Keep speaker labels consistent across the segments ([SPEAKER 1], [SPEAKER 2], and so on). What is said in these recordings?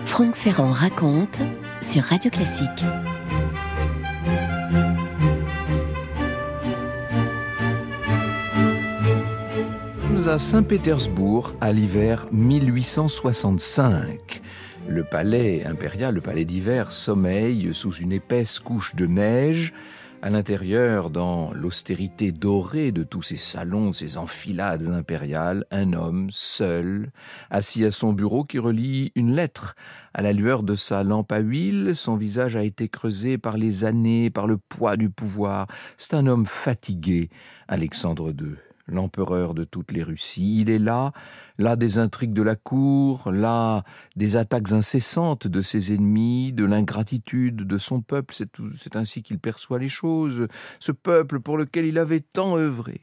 [SPEAKER 1] Franck Ferrand raconte sur Radio Classique.
[SPEAKER 2] Nous sommes à Saint-Pétersbourg à l'hiver 1865. Le palais impérial, le palais d'hiver, sommeille sous une épaisse couche de neige. À l'intérieur, dans l'austérité dorée de tous ces salons, ces enfilades impériales, un homme, seul, assis à son bureau qui relit une lettre. À la lueur de sa lampe à huile, son visage a été creusé par les années, par le poids du pouvoir. C'est un homme fatigué, Alexandre II. L'empereur de toutes les Russies. Il est là des intrigues de la cour, là des attaques incessantes de ses ennemis, de l'ingratitude de son peuple. C'est ainsi qu'il perçoit les choses, ce peuple pour lequel il avait tant œuvré.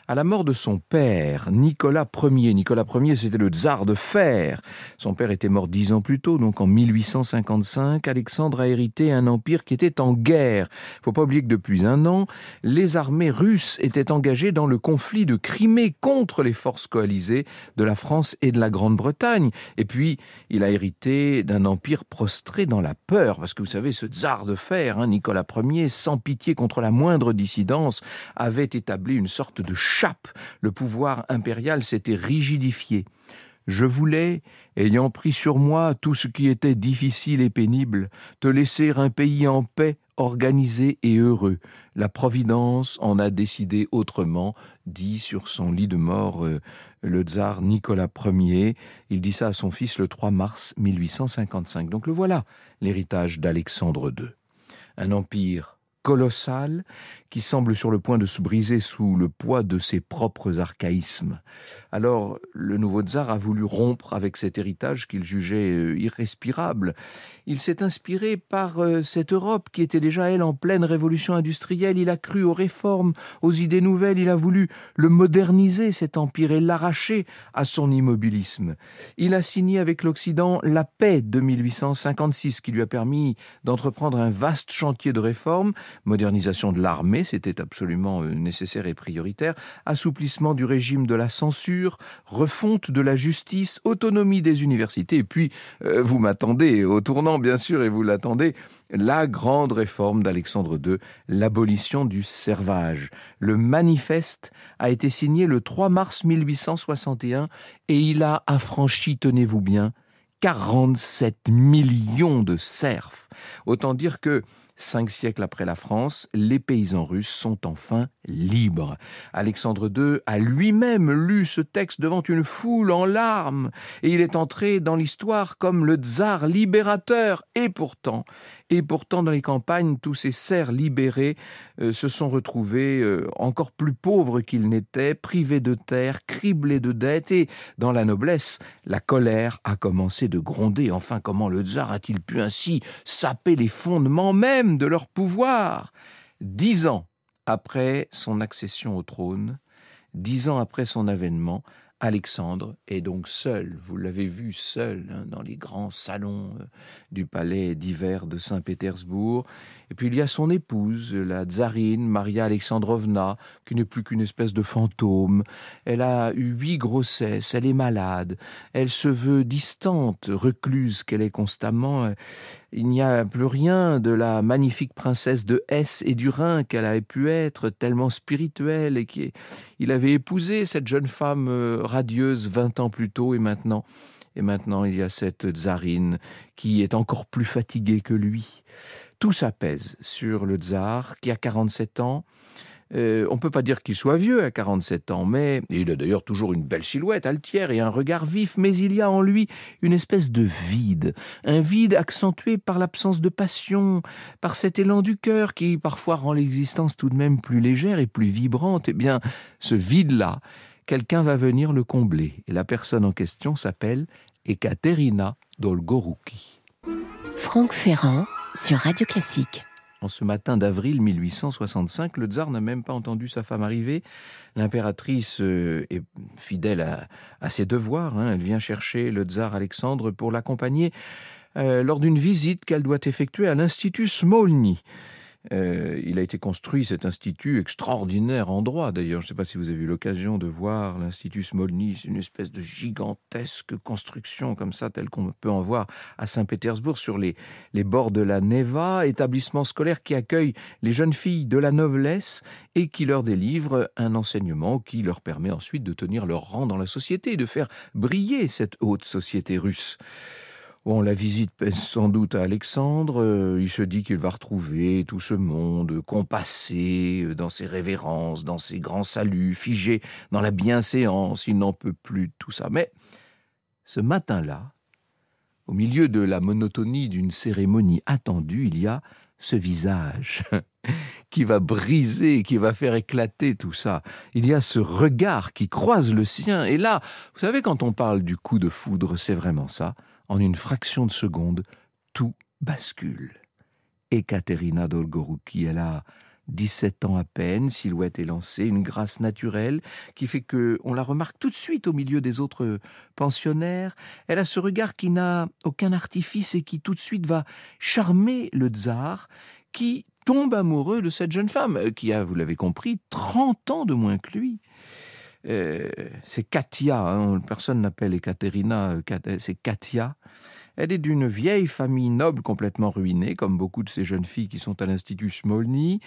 [SPEAKER 2] À la mort de son père, Nicolas Ier, c'était le tsar de fer. Son père était mort 10 ans plus tôt, donc en 1855. Alexandre a hérité un empire qui était en guerre. Il ne faut pas oublier que depuis un an, les armées russes étaient engagées dans le conflit de Crimée contre les forces coalisées de la France et de la Grande-Bretagne. Et puis, il a hérité d'un empire prostré dans la peur, parce que vous savez, ce tsar de fer, Nicolas Ier, sans pitié contre la moindre dissidence, avait établi une sorte de chape. Le pouvoir impérial s'était rigidifié. Je voulais, ayant pris sur moi tout ce qui était difficile et pénible, te laisser un pays en paix, organisé et heureux. La Providence en a décidé autrement, dit sur son lit de mort le tsar Nicolas Ier. Il dit ça à son fils le 3 mars 1855. Donc le voilà, l'héritage d'Alexandre II. Un empire colossal qui semble sur le point de se briser sous le poids de ses propres archaïsmes. Alors, le nouveau tsar a voulu rompre avec cet héritage qu'il jugeait irrespirable. Il s'est inspiré par cette Europe qui était déjà, elle, en pleine révolution industrielle. Il a cru aux réformes, aux idées nouvelles. Il a voulu le moderniser, cet empire, et l'arracher à son immobilisme. Il a signé avec l'Occident la paix de 1856 qui lui a permis d'entreprendre un vaste chantier de réformes, modernisation de l'armée, c'était absolument nécessaire et prioritaire, assouplissement du régime de la censure, refonte de la justice, autonomie des universités, et puis, vous m'attendez au tournant bien sûr, et vous l'attendez, la grande réforme d'Alexandre II, l'abolition du servage. Le manifeste a été signé le 3 mars 1861 et il a affranchi, tenez-vous bien, 47 millions de serfs. Autant dire que 5 siècles après la France, les paysans russes sont enfin libres. Alexandre II a lui-même lu ce texte devant une foule en larmes et il est entré dans l'histoire comme le tsar libérateur. Et pourtant, dans les campagnes, tous ces serfs libérés se sont retrouvés encore plus pauvres qu'ils n'étaient, privés de terre, criblés de dettes, et dans la noblesse, la colère a commencé de gronder. Enfin, comment le tsar a-t-il pu ainsi saper les fondements même de leur pouvoir? 10 ans après son accession au trône, 10 ans après son avènement, Alexandre est donc seul, vous l'avez vu seul, dans les grands salons du palais d'hiver de Saint-Pétersbourg. Et puis il y a son épouse, la tsarine Maria Alexandrovna, qui n'est plus qu'une espèce de fantôme. Elle a eu 8 grossesses, elle est malade, elle se veut distante, recluse qu'elle est constamment. Il n'y a plus rien de la magnifique princesse de Hesse et du Rhin qu'elle avait pu être, tellement spirituelle, et il avait épousé cette jeune femme radieuse 20 ans plus tôt, et maintenant il y a cette tsarine qui est encore plus fatiguée que lui. Tout ça pèse sur le tsar qui a 47 ans. On ne peut pas dire qu'il soit vieux à 47 ans, mais il a d'ailleurs toujours une belle silhouette altière et un regard vif, mais il y a en lui une espèce de vide, un vide accentué par l'absence de passion, par cet élan du cœur qui parfois rend l'existence tout de même plus légère et plus vibrante. Eh bien, ce vide-là, quelqu'un va venir le combler, et la personne en question s'appelle Ekaterina Dolgorouki.
[SPEAKER 1] Franck Ferrand sur Radio Classique.
[SPEAKER 2] En ce matin d'avril 1865, le tsar n'a même pas entendu sa femme arriver. L'impératrice est fidèle à ses devoirs. Elle vient chercher le tsar Alexandre pour l'accompagner lors d'une visite qu'elle doit effectuer à l'Institut Smolny. Il a été construit, cet institut extraordinaire en droit d'ailleurs. Je ne sais pas si vous avez eu l'occasion de voir l'Institut Smolny, c'est une espèce de gigantesque construction comme ça, telle qu'on peut en voir à Saint-Pétersbourg, sur les bords de la Neva, établissement scolaire qui accueille les jeunes filles de la noblesse et qui leur délivre un enseignement qui leur permet ensuite de tenir leur rang dans la société et de faire briller cette haute société russe. Bon, la visite pèse sans doute à Alexandre. Il se dit qu'il va retrouver tout ce monde compassé dans ses révérences, dans ses grands saluts, figé dans la bienséance. Il n'en peut plus de tout ça. Mais ce matin-là, au milieu de la monotonie d'une cérémonie attendue, il y a ce visage qui va briser, qui va faire éclater tout ça. Il y a ce regard qui croise le sien. Et là, vous savez, quand on parle du coup de foudre, c'est vraiment ça. En une fraction de seconde, tout bascule. Ekaterina Dolgorouki, elle a 17 ans à peine, silhouette élancée, une grâce naturelle qui fait qu'on la remarque tout de suite au milieu des autres pensionnaires. Elle a ce regard qui n'a aucun artifice et qui tout de suite va charmer le tsar, qui tombe amoureux de cette jeune femme, qui a, vous l'avez compris, 30 ans de moins que lui. C'est Katia, personne n'appelle Ekaterina, c'est Katia. Elle est d'une vieille famille noble complètement ruinée, comme beaucoup de ces jeunes filles qui sont à l'Institut Smolny.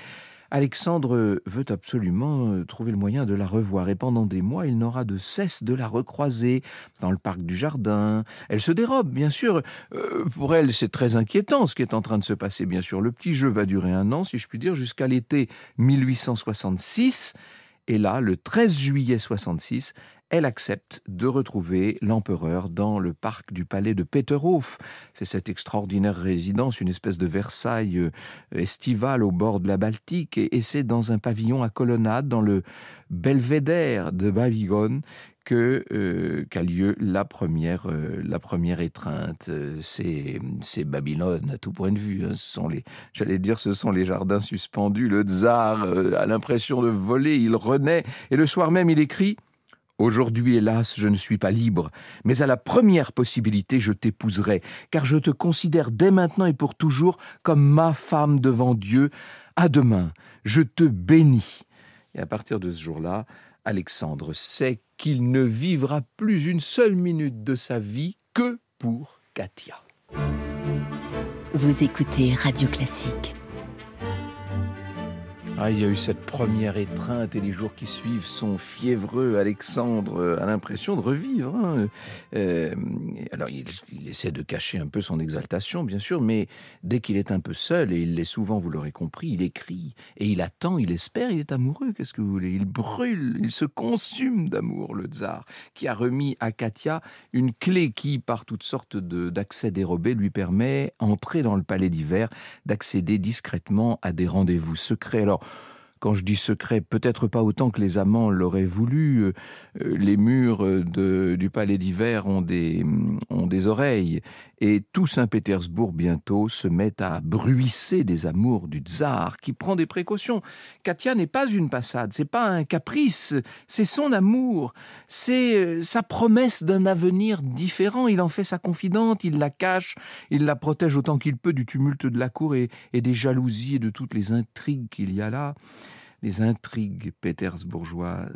[SPEAKER 2] Alexandre veut absolument trouver le moyen de la revoir et pendant des mois, il n'aura de cesse de la recroiser dans le parc du Jardin. Elle se dérobe, bien sûr. Pour elle, c'est très inquiétant ce qui est en train de se passer, bien sûr. Le petit jeu va durer 1 an, si je puis dire, jusqu'à l'été 1866. Et là, le 13 juillet 66, elle accepte de retrouver l'empereur dans le parc du palais de Peterhof. C'est cette extraordinaire résidence, une espèce de Versailles estivale au bord de la Baltique. Et c'est dans un pavillon à colonnade, dans le belvédère de Babylone, qu'a lieu la première étreinte. C'est Babylone à tout point de vue. Ce sont les jardins suspendus. Le tsar a l'impression de voler, il renaît. Et le soir même, il écrit « Aujourd'hui, hélas, je ne suis pas libre, mais à la première possibilité, je t'épouserai, car je te considère dès maintenant et pour toujours comme ma femme devant Dieu. À demain, je te bénis. » Et à partir de ce jour-là, Alexandre sait qu'il ne vivra plus une seule minute de sa vie que pour Katia.
[SPEAKER 1] Vous écoutez Radio Classique.
[SPEAKER 2] Il y a eu cette première étreinte et les jours qui suivent sont fiévreux. Alexandre a l'impression de revivre. Alors il essaie de cacher un peu son exaltation, bien sûr, mais dès qu'il est un peu seul, et il l'est souvent, vous l'aurez compris, il écrit et il attend, il espère, il est amoureux. Qu'est-ce que vous voulez ? Il brûle, il se consume d'amour, le tsar, qui a remis à Katia une clé qui, par toutes sortes d'accès dérobés, lui permet, entré dans le palais d'hiver, d'accéder discrètement à des rendez-vous secrets. Alors, quand je dis secret, peut-être pas autant que les amants l'auraient voulu. Les murs du palais d'hiver ont des oreilles. Et tout Saint-Pétersbourg, bientôt, se met à bruisser des amours du tsar, qui prend des précautions. Katia n'est pas une passade, c'est pas un caprice, c'est son amour. C'est sa promesse d'un avenir différent. Il en fait sa confidente, il la cache, il la protège autant qu'il peut du tumulte de la cour et des jalousies et de toutes les intrigues qu'il y a là. Les intrigues pétersbourgeoises.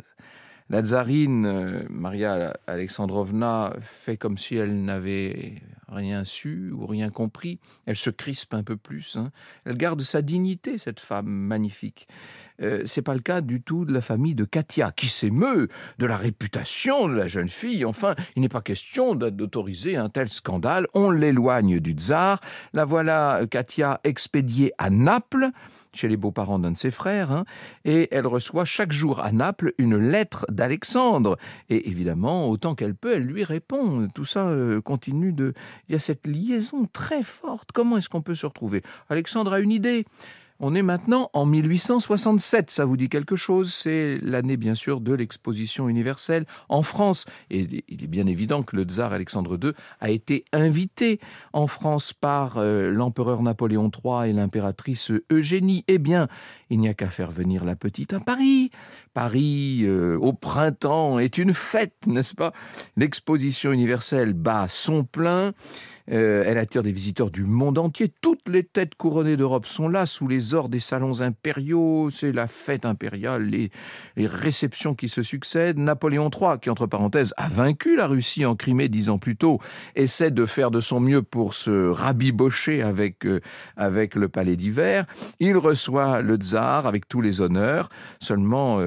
[SPEAKER 2] La tsarine, Maria Alexandrovna, fait comme si elle n'avait rien su ou rien compris. Elle se crispe un peu plus. Elle garde sa dignité, cette femme magnifique. C'est pas le cas du tout de la famille de Katia, qui s'émeut de la réputation de la jeune fille. Enfin, il n'est pas question d'autoriser un tel scandale. On l'éloigne du tsar. La voilà, Katia, expédiée à Naples, chez les beaux-parents d'un de ses frères, et elle reçoit chaque jour à Naples une lettre d'Alexandre. Et évidemment, autant qu'elle peut, elle lui répond. Tout ça continue de... Il y a cette liaison très forte. Comment est-ce qu'on peut se retrouver ? Alexandre a une idée. On est maintenant en 1867, ça vous dit quelque chose ? C'est l'année, bien sûr, de l'exposition universelle en France. Et il est bien évident que le tsar Alexandre II a été invité en France par l'empereur Napoléon III et l'impératrice Eugénie. Eh bien, il n'y a qu'à faire venir la petite à Paris Paris, au printemps, est une fête, n'est-ce pas? L'exposition universelle bat son plein. Elle attire des visiteurs du monde entier. Toutes les têtes couronnées d'Europe sont là, sous les ors des salons impériaux. C'est la fête impériale, les réceptions qui se succèdent. Napoléon III, qui entre parenthèses a vaincu la Russie en Crimée 10 ans plus tôt, essaie de faire de son mieux pour se rabibocher avec le palais d'hiver. Il reçoit le tsar avec tous les honneurs. Seulement,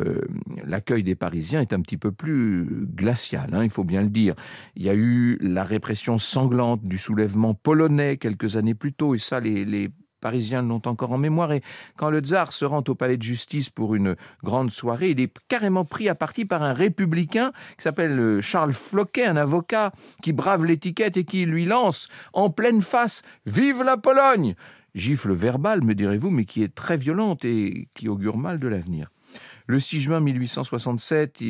[SPEAKER 2] l'accueil des Parisiens est un petit peu plus glacial, il faut bien le dire. Il y a eu la répression sanglante du soulèvement polonais quelques années plus tôt, et ça, les Parisiens l'ont encore en mémoire. Et quand le tsar se rend au palais de justice pour une grande soirée, il est carrément pris à partie par un républicain qui s'appelle Charles Floquet, un avocat qui brave l'étiquette et qui lui lance en pleine face « Vive la Pologne !» Gifle verbale, me direz-vous, mais qui est très violente et qui augure mal de l'avenir. Le 6 juin 1867,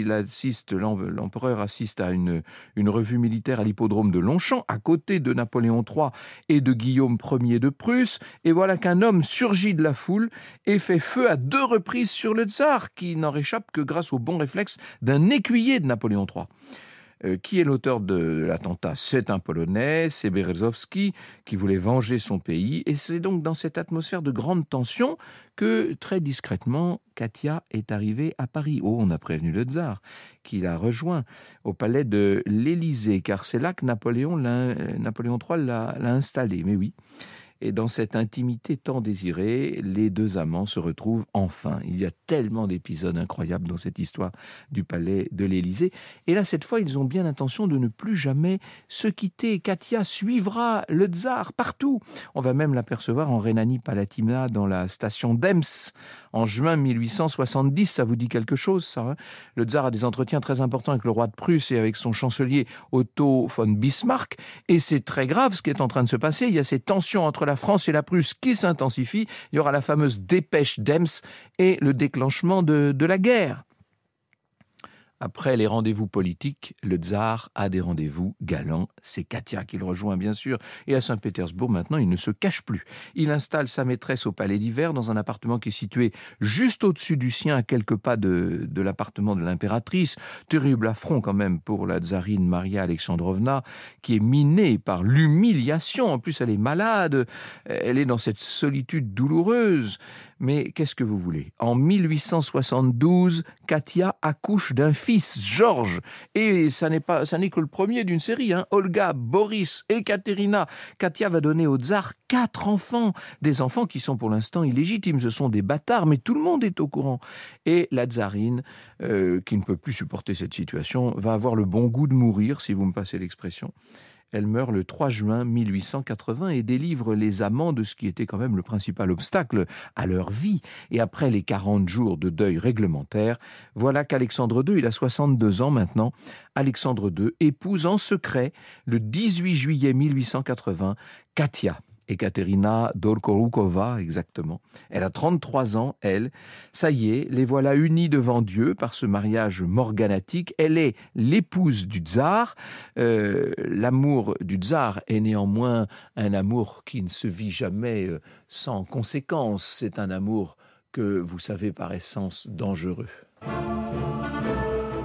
[SPEAKER 2] l'empereur assiste à une revue militaire à l'hippodrome de Longchamp, à côté de Napoléon III et de Guillaume Ier de Prusse. Et voilà qu'un homme surgit de la foule et fait feu à 2 reprises sur le tsar, qui n'en réchappe que grâce au bon réflexe d'un écuyer de Napoléon III. Qui est l'auteur de l'attentat? C'est un Polonais, c'est Berezovski, qui voulait venger son pays. Et c'est donc dans cette atmosphère de grande tension que, très discrètement, Katia est arrivée à Paris. Oh, on a prévenu le tsar, qui l'a rejoint au palais de l'Élysée, car c'est là que Napoléon III l'a installé. Mais oui. Et dans cette intimité tant désirée, les 2 amants se retrouvent enfin. Il y a tellement d'épisodes incroyables dans cette histoire du palais de l'Élysée. Et là, cette fois, ils ont bien l'intention de ne plus jamais se quitter. Katia suivra le tsar partout. On va même l'apercevoir en Rhénanie-Palatinat dans la station d'Ems en juin 1870. Ça vous dit quelque chose, ça, Le tsar a des entretiens très importants avec le roi de Prusse et avec son chancelier Otto von Bismarck. Et c'est très grave ce qui est en train de se passer. Il y a ces tensions entre la France et la Prusse qui s'intensifient. Il y aura la fameuse dépêche d'Ems et le déclenchement de la guerre. Après les rendez-vous politiques, le tsar a des rendez-vous galants. C'est Katia qui le rejoint, bien sûr. Et à Saint-Pétersbourg, maintenant, il ne se cache plus. Il installe sa maîtresse au palais d'hiver dans un appartement qui est situé juste au-dessus du sien, à quelques pas de l'appartement de l'impératrice. Terrible affront quand même pour la tsarine Maria Alexandrovna, qui est minée par l'humiliation. En plus, elle est malade. Elle est dans cette solitude douloureuse. Mais qu'est-ce que vous voulez? En 1872, Katia accouche d'un fils, Georges. Et ça n'est que le premier d'une série. Olga, Boris, Ekaterina. Katia va donner au tsar 4 enfants. Des enfants qui sont pour l'instant illégitimes. Ce sont des bâtards, mais tout le monde est au courant. Et la tsarine, qui ne peut plus supporter cette situation, va avoir le bon goût de mourir, si vous me passez l'expression. Elle meurt le 3 juin 1880 et délivre les amants de ce qui était quand même le principal obstacle à leur vie. Et après les 40 jours de deuil réglementaire, voilà qu'Alexandre II, il a 62 ans maintenant, Alexandre II épouse en secret, le 18 juillet 1880, Katia. Ekaterina Dolgorukova, exactement. Elle a 33 ans, elle. Ça y est, les voilà unis devant Dieu par ce mariage morganatique. Elle est l'épouse du tsar. L'amour du tsar est néanmoins un amour qui ne se vit jamais sans conséquence. C'est un amour que vous savez par essence dangereux.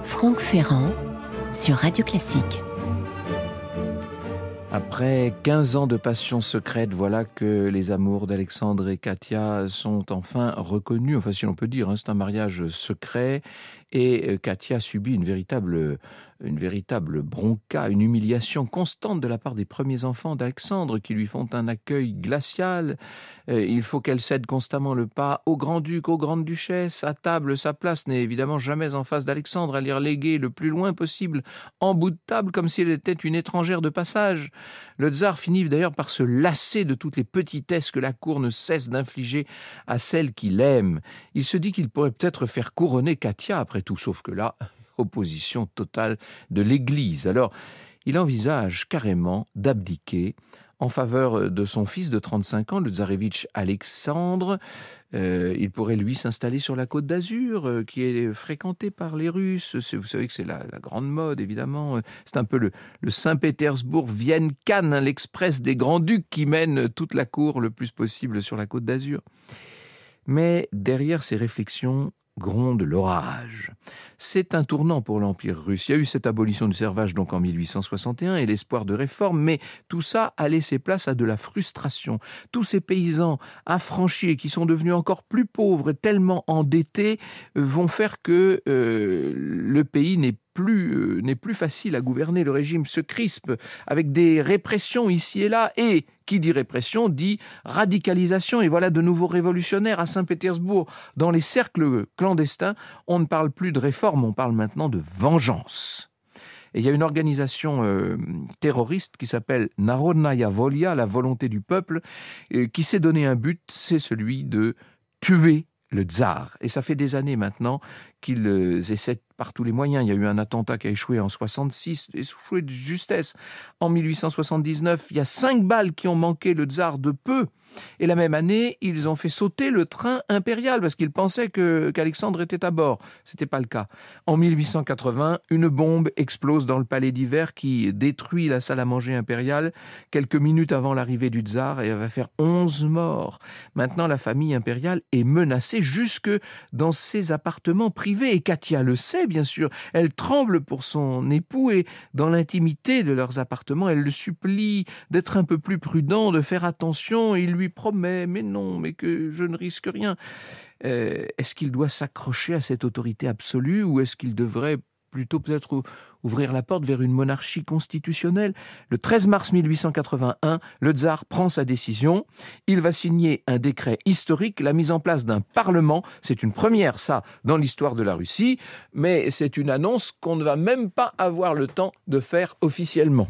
[SPEAKER 1] Franck Ferrand sur Radio Classique.
[SPEAKER 2] Après 15 ans de passion secrète, voilà que les amours d'Alexandre et Katia sont enfin reconnus. Enfin, si l'on peut dire, c'est un mariage secret. Et Katia subit une véritable bronca, une humiliation constante de la part des premiers enfants d'Alexandre qui lui font un accueil glacial. Il faut qu'elle cède constamment le pas au grand-duc, aux grandes duchesses. À table, sa place n'est évidemment jamais en face d'Alexandre, à l'y reléguer le plus loin possible, en bout de table, comme si elle était une étrangère de passage. Le tsar finit d'ailleurs par se lasser de toutes les petitesses que la cour ne cesse d'infliger à celle qu'il aime. Il se dit qu'il pourrait peut-être faire couronner Katia après tout, sauf que là, opposition totale de l'Église. Alors, il envisage carrément d'abdiquer en faveur de son fils de 35 ans, le tsarévitch Alexandre. Il pourrait, lui, s'installer sur la côte d'Azur, qui est fréquentée par les Russes. Vous savez que c'est la grande mode, évidemment. C'est un peu le Saint-Pétersbourg-Vienne-Cannes, l'express des grands-ducs qui mène toute la cour le plus possible sur la côte d'Azur. Mais derrière ces réflexions, gronde l'orage. C'est un tournant pour l'Empire russe. Il y a eu cette abolition du servage donc en 1861 et l'espoir de réforme, mais tout ça a laissé place à de la frustration. Tous ces paysans affranchis et qui sont devenus encore plus pauvres et tellement endettés vont faire que le pays n'est plus facile à gouverner. Le régime se crispe avec des répressions ici et là, et qui dit répression dit radicalisation. Et voilà de nouveaux révolutionnaires à Saint-Pétersbourg. Dans les cercles clandestins, on ne parle plus de réforme, on parle maintenant de vengeance. Et il y a une organisation terroriste qui s'appelle Narodnaya Volia, la volonté du peuple, qui s'est donné un but, c'est celui de tuer le tsar. Et ça fait des années maintenant qu'ils essaient par tous les moyens. Il y a eu un attentat qui a échoué en 1966, échoué de justesse. En 1879, il y a 5 balles qui ont manqué le tsar de peu. Et la même année, ils ont fait sauter le train impérial parce qu'ils pensaient qu'Alexandre était à bord. Ce n'était pas le cas. En 1880, une bombe explose dans le palais d'hiver qui détruit la salle à manger impériale quelques minutes avant l'arrivée du tsar et elle va faire 11 morts. Maintenant, la famille impériale est menacée jusque dans ses appartements privés. Et Katia le sait, bien sûr. Elle tremble pour son époux et dans l'intimité de leurs appartements, elle le supplie d'être un peu plus prudent, de faire attention. Et il lui promet, mais non, mais que je ne risque rien. Est-ce qu'il doit s'accrocher à cette autorité absolue ou est-ce qu'il devrait plutôt peut-être ouvrir la porte vers une monarchie constitutionnelle? Le 13 mars 1881, le tsar prend sa décision. Il va signer un décret historique, la mise en place d'un parlement. C'est une première, ça, dans l'histoire de la Russie, mais c'est une annonce qu'on ne va même pas avoir le temps de faire officiellement.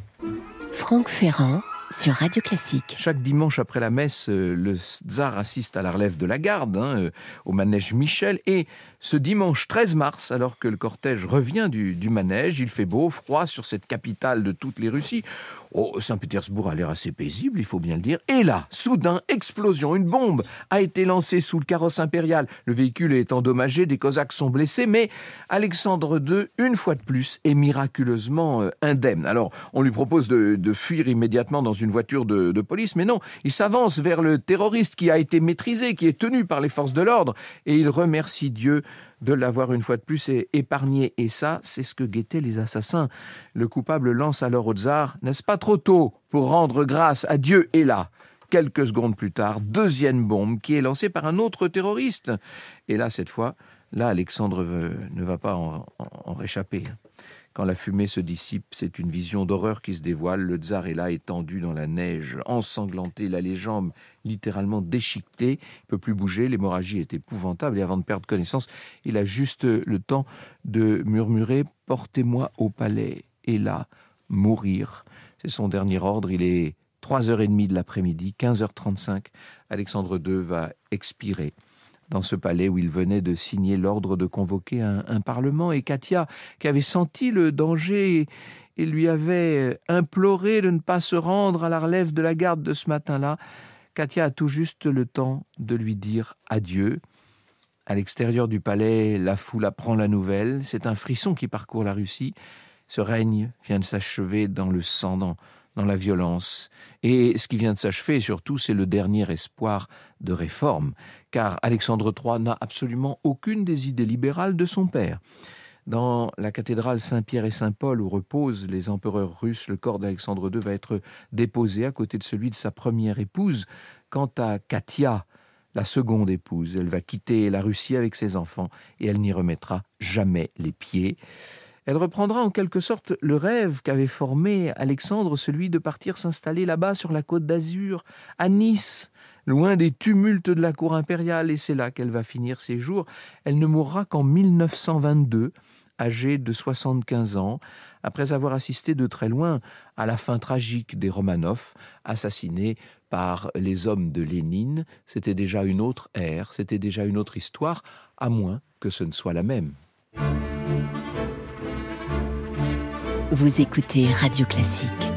[SPEAKER 1] Franck Ferrand sur Radio Classique.
[SPEAKER 2] Chaque dimanche après la messe, le tsar assiste à la relève de la garde, au manège Michel. Et ce dimanche 13 mars, alors que le cortège revient du manège, il fait beau, froid sur cette capitale de toutes les Russies. Oh, Saint-Pétersbourg a l'air assez paisible, il faut bien le dire. Et là, soudain, explosion, une bombe a été lancée sous le carrosse impérial. Le véhicule est endommagé, des Cosaques sont blessés, mais Alexandre II, une fois de plus, est miraculeusement indemne. Alors, on lui propose de fuir immédiatement dans une voiture de police, mais non, il s'avance vers le terroriste qui a été maîtrisé, qui est tenu par les forces de l'ordre, et il remercie Dieu de l'avoir une fois de plus épargné. Et ça, c'est ce que guettaient les assassins. Le coupable lance alors au tsar « N'est-ce pas trop tôt pour rendre grâce à Dieu ?» Et là, quelques secondes plus tard, deuxième bombe qui est lancée par un autre terroriste. Et là, cette fois, Alexandre ne va pas en réchapper. Quand la fumée se dissipe, c'est une vision d'horreur qui se dévoile. Le tsar est là, étendu dans la neige, ensanglanté, il a les jambes littéralement déchiquetées. Il ne peut plus bouger, l'hémorragie est épouvantable. Et avant de perdre connaissance, il a juste le temps de murmurer « Portez-moi au palais » et là, mourir. C'est son dernier ordre, il est 3h30 de l'après-midi, 15h35. Alexandre II va expirer dans ce palais où il venait de signer l'ordre de convoquer un parlement. Et Katia, qui avait senti le danger et lui avait imploré de ne pas se rendre à la relève de la garde de ce matin-là, Katia a tout juste le temps de lui dire adieu. À l'extérieur du palais, la foule apprend la nouvelle. C'est un frisson qui parcourt la Russie. Ce règne vient de s'achever dans le sang, dans la violence. Et ce qui vient de s'achever, surtout, c'est le dernier espoir de réforme, car Alexandre III n'a absolument aucune des idées libérales de son père. Dans la cathédrale Saint-Pierre et Saint-Paul, où reposent les empereurs russes, le corps d'Alexandre II va être déposé à côté de celui de sa première épouse. Quant à Katia, la seconde épouse, elle va quitter la Russie avec ses enfants et elle n'y remettra jamais les pieds. Elle reprendra en quelque sorte le rêve qu'avait formé Alexandre, celui de partir s'installer là-bas sur la côte d'Azur, à Nice, loin des tumultes de la cour impériale, et c'est là qu'elle va finir ses jours. Elle ne mourra qu'en 1922, âgée de 75 ans, après avoir assisté de très loin à la fin tragique des Romanov, assassinés par les hommes de Lénine. C'était déjà une autre ère, c'était déjà une autre histoire, à moins que ce ne soit la même.
[SPEAKER 1] Vous écoutez Radio Classique.